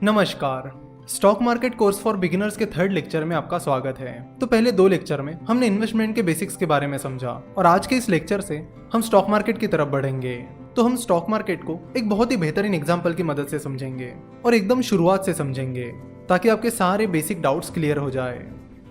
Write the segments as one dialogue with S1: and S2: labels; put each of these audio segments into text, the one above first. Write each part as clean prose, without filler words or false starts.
S1: नमस्कार। Stock market course for beginners के third lecture में आपका स्वागत है। तो पहले दो लेक्चर में हमने इन्वेस्टमेंट के बेसिक्स के बारे में समझा और आज के इस लेक्चर से हम स्टॉक मार्केट की तरफ बढ़ेंगे। तो हम स्टॉक मार्केट को एक बहुत ही बेहतरीन एग्जाम्पल की मदद से समझेंगे और एकदम शुरुआत से समझेंगे ताकि आपके सारे बेसिक डाउट्स क्लियर हो जाए।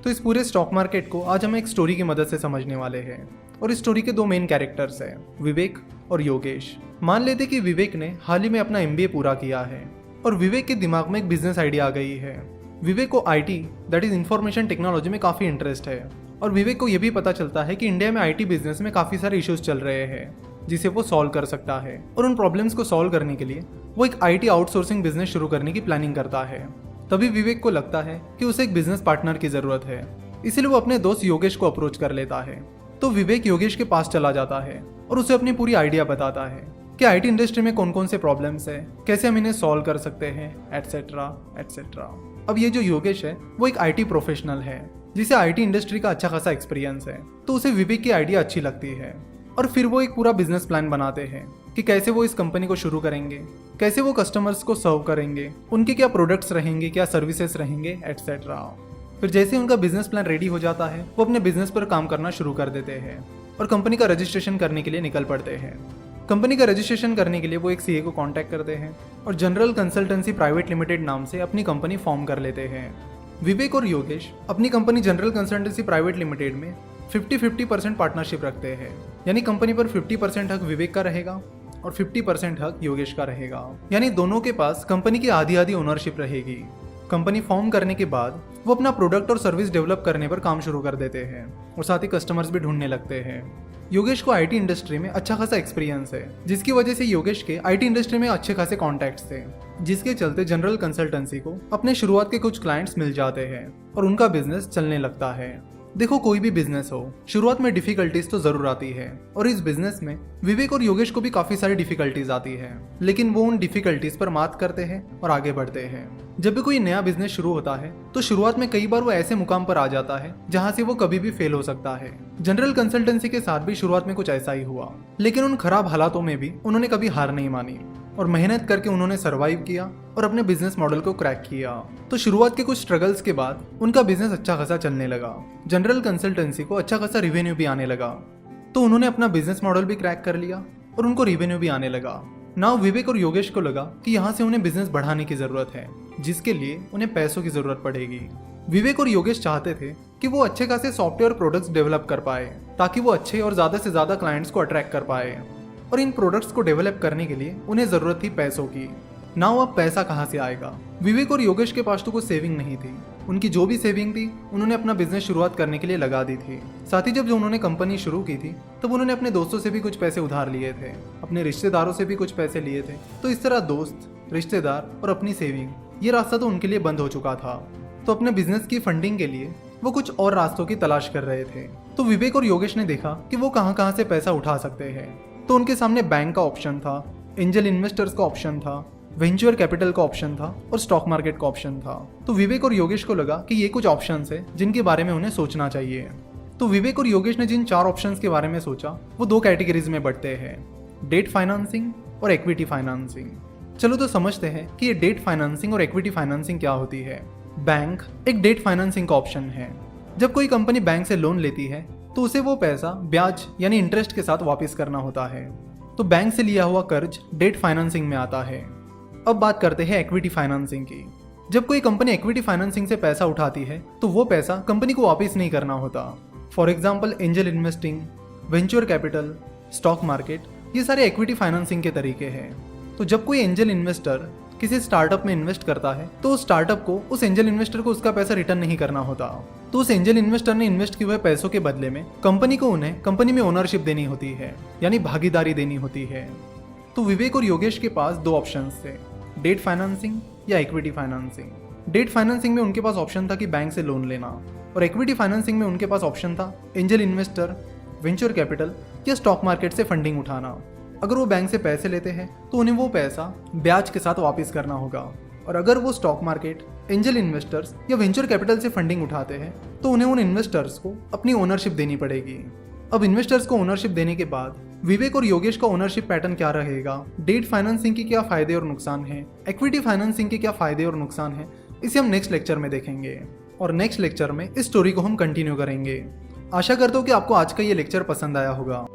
S1: तो इस पूरे स्टॉक मार्केट को आज हम एक स्टोरी की मदद से समझने वाले हैं और इस स्टोरी के दो मेन कैरेक्टर्स हैं, विवेक और योगेश। मान लेते कि विवेक ने हाल ही में अपना MBA पूरा किया है और विवेक के दिमाग में एक बिजनेस आइडिया आ गई है। विवेक को IT that is information technology में काफ़ी इंटरेस्ट है और विवेक को यह भी पता चलता है कि इंडिया में IT बिजनेस में काफ़ी सारे इश्यूज चल रहे हैं जिसे वो सॉल्व कर सकता है और उन प्रॉब्लम्स को सॉल्व करने के लिए वो एक IT आउटसोर्सिंग बिजनेस शुरू करने की प्लानिंग करता है। तभी विवेक को लगता है कि उसे एक बिजनेस पार्टनर की ज़रूरत है, इसलिए वो अपने दोस्त योगेश को अप्रोच कर लेता है। तो विवेक योगेश के पास चला जाता है और उसे अपनी पूरी आइडिया बताता है कि IT इंडस्ट्री में कौन कौन से प्रॉब्लम्स है, कैसे हम इन्हें सॉल्व कर सकते हैं, एटसेट्रा एटसेट्रा। अब ये जो योगेश है वो एक IT प्रोफेशनल है जिसे IT इंडस्ट्री का अच्छा खासा एक्सपीरियंस है, तो उसे विवेक की आइडिया अच्छी लगती है और फिर वो एक पूरा बिजनेस प्लान बनाते हैं कि कैसे वो इस कंपनी को शुरू करेंगे, कैसे वो कस्टमर्स को सर्व करेंगे, उनके क्या प्रोडक्ट्स रहेंगे, क्या सर्विसेज रहेंगे, एटसेट्रा। फिर जैसे उनका बिजनेस प्लान रेडी हो जाता है वो अपने बिजनेस पर काम करना शुरू कर देते हैं और कंपनी का रजिस्ट्रेशन करने के लिए निकल पड़ते हैं। कंपनी का रजिस्ट्रेशन करने के लिए वो एक CA को कांटेक्ट करते हैं और जनरल कंसल्टेंसी प्राइवेट लिमिटेड नाम से अपनी कंपनी फॉर्म कर लेते हैं। विवेक और योगेश अपनी company general consultancy private limited में 50-50% पार्टनरशिप रखते हैं, यानी कंपनी पर 50% हक विवेक का रहेगा और 50% हक योगेश का रहेगा, यानी दोनों के पास कंपनी की आधी आधी ओनरशिप रहेगी। कंपनी फॉर्म करने के बाद वो अपना प्रोडक्ट और सर्विस डेवलप करने पर काम शुरू कर देते हैं और साथ ही कस्टमर्स भी ढूंढने लगते हैं। योगेश को IT इंडस्ट्री में अच्छा खासा एक्सपीरियंस है, जिसकी वजह से योगेश के IT इंडस्ट्री में अच्छे खासे कॉन्टैक्ट्स थे, जिसके चलते जनरल कंसल्टेंसी को अपने शुरुआत के कुछ क्लाइंट्स मिल जाते हैं और उनका बिजनेस चलने लगता है। देखो, कोई भी बिजनेस हो, शुरुआत में डिफिकल्टीज तो जरूर आती है और इस बिजनेस में विवेक और योगेश को भी काफी सारी डिफिकल्टीज आती है, लेकिन वो उन डिफिकल्टीज पर मात करते हैं और आगे बढ़ते हैं। जब भी कोई नया बिजनेस शुरू होता है तो शुरुआत में कई बार वो ऐसे मुकाम पर आ जाता है जहां से वो कभी भी फेल हो सकता है। जनरल कंसल्टेंसी के साथ भी शुरुआत में कुछ ऐसा ही हुआ, लेकिन उन खराब हालातों में भी उन्होंने कभी हार नहीं मानी और मेहनत करके उन्होंने सरवाइव किया और अपने बिजनेस मॉडल को क्रैक किया। तो शुरुआत के कुछ स्ट्रगल्स के बाद उनका बिजनेस अच्छा खासा चलने लगा, जनरल कंसल्टेंसी को अच्छा खासा रिवेन्यू भी आने लगा, तो उन्होंने अपना बिजनेस मॉडल भी क्रैक कर लिया और उनको रिवेन्यू भी आने लगा। नाउ विवेक और योगेश को लगा कि यहाँ से उन्हें बिजनेस बढ़ाने की जरूरत है, जिसके लिए उन्हें पैसों की जरूरत पड़ेगी। विवेक और योगेश चाहते थे कि वो अच्छे खासे सॉफ्टवेयर प्रोडक्ट्स डेवलप कर पाए ताकि वो अच्छे और ज्यादा से ज्यादा क्लाइंट्स को अट्रैक्ट कर पाए, और इन प्रोडक्ट्स को डेवलप करने के लिए उन्हें जरूरत थी पैसों की। नाउ अब पैसा कहाँ से आएगा? विवेक और योगेश के पास तो कोई सेविंग नहीं थी, उनकी जो भी सेविंग थी उन्होंने अपना बिजनेस शुरुआत करने के लिए लगा दी थी। साथ ही जब जो उन्होंने कंपनी शुरू की थी तब उन्होंने अपने दोस्तों से भी कुछ पैसे उधार लिए थे, अपने रिश्तेदारों से भी कुछ पैसे लिए थे। तो इस तरह दोस्त, रिश्तेदार और अपनी सेविंग, ये रास्ता तो उनके लिए बंद हो चुका था। तो अपने बिजनेस की फंडिंग के लिए वो कुछ और रास्तों की तलाश कर रहे थे। तो विवेक और योगेश ने देखा कि वो कहाँ कहाँ से पैसा उठा सकते हैं। तो उनके सामने बैंक का ऑप्शन था, एंजल इन्वेस्टर्स का ऑप्शन था, वेंचर कैपिटल का ऑप्शन था और स्टॉक मार्केट का ऑप्शन था। तो विवेक और योगेश को लगा कि ये कुछ ऑप्शंस है जिनके बारे में उन्हें सोचना चाहिए। तो विवेक और योगेश ने जिन 4 ऑप्शंस के बारे में सोचा वो 2 कैटेगरीज में बढ़ते हैं, डेट फाइनेंसिंग और इक्विटी फाइनेंसिंग। चलो तो समझते हैं कि ये डेट फाइनेंसिंग और इक्विटी फाइनेंसिंग क्या होती है। बैंक एक डेट फाइनेंसिंग का ऑप्शन है। जब कोई कंपनी बैंक से लोन लेती है तो उसे वो पैसा ब्याज यानी इंटरेस्ट के साथ वापस करना होता है, तो बैंक से लिया हुआ कर्ज डेट फाइनेंसिंग में आता है। अब बात करते हैं इक्विटी फाइनेंसिंग की। जब कोई कंपनी इक्विटी फाइनेंसिंग से पैसा उठाती है तो वो पैसा कंपनी को वापस नहीं करना होता। For example angel investing, venture capital, stock market, ये सारे इक्विटी फाइनेंसिंग के तरीके हैं। तो जब कोई एंजल इन्वेस्टर किसी स्टार्टअप में इन्वेस्ट करता है तो उस स्टार्टअप को, उस एंजल इन्वेस्टर को उसका पैसा रिटर्न नहीं करना होता। तो उस एंजल इन्वेस्टर ने इन्वेस्ट किए हुए पैसों के बदले में कंपनी को उन्हें कंपनी में ओनरशिप देनी होती है, यानी भागीदारी देनी होती है। तो विवेक और योगेश के पास 2 ऑप्शंस थे, डेट फाइनेंसिंग या इक्विटी फाइनेंसिंग। डेट फाइनेंसिंग में उनके पास ऑप्शन था कि बैंक से लोन लेना, और इक्विटी फाइनेंसिंग में उनके पास ऑप्शन था एंजल इन्वेस्टर, वेंचर कैपिटल या स्टॉक मार्केट से फंडिंग उठाना। अगर वो बैंक से पैसे लेते हैं तो उन्हें वो पैसा ब्याज के साथ वापस करना होगा, और अगर वो स्टॉक मार्केट, एंजल इन्वेस्टर्स या वेंचर कैपिटल से फंडिंग उठाते हैं तो उन्हें उन इन्वेस्टर्स को अपनी ओनरशिप देनी पड़ेगी। अब इन्वेस्टर्स को ओनरशिप देने के बाद विवेक और योगेश का ओनरशिप पैटर्न क्या रहेगा, डेट फाइनेंसिंग के क्या फायदे और नुकसान हैं, इक्विटी फाइनेंसिंग के क्या फायदे और नुकसान हैं, इसे हम नेक्स्ट लेक्चर में देखेंगे। और नेक्स्ट लेक्चर में इस स्टोरी को हम कंटिन्यू करेंगे। आशा करता हूँ कि आपको आज का ये लेक्चर पसंद आया होगा।